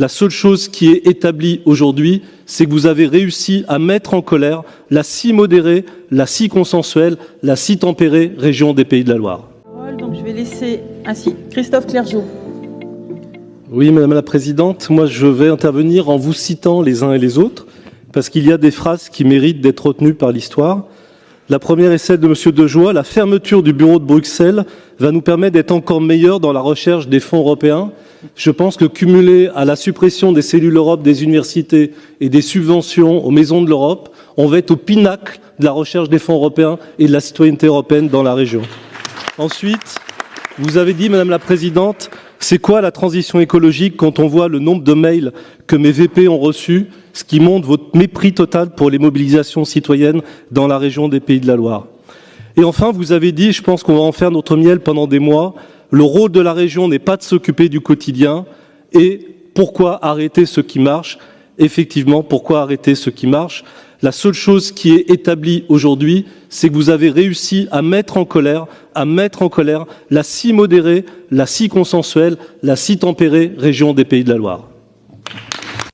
La seule chose qui est établie aujourd'hui, c'est que vous avez réussi à mettre en colère la si modérée, la si consensuelle, la si tempérée région des Pays de la Loire. Donc je vais laisser ainsi Christophe Clergeau. Oui, Madame la Présidente, moi je vais intervenir en vous citant les uns et les autres, parce qu'il y a des phrases qui méritent d'être retenues par l'histoire. La première est celle de M. Dejoie. La fermeture du bureau de Bruxelles va nous permettre d'être encore meilleurs dans la recherche des fonds européens. Je pense que cumulé à la suppression des cellules Europe des universités et des subventions aux maisons de l'Europe, on va être au pinacle de la recherche des fonds européens et de la citoyenneté européenne dans la région. Ensuite, vous avez dit, Madame la Présidente, c'est quoi la transition écologique quand on voit le nombre de mails que mes VP ont reçus, ce qui montre votre mépris total pour les mobilisations citoyennes dans la région des Pays de la Loire. Et enfin, vous avez dit, je pense qu'on va en faire notre miel pendant des mois, le rôle de la région n'est pas de s'occuper du quotidien. Et pourquoi arrêter ce qui marche? Effectivement, pourquoi arrêter ce qui marche? La seule chose qui est établie aujourd'hui, c'est que vous avez réussi à mettre en colère la si modérée, la si consensuelle, la si tempérée région des Pays de la Loire.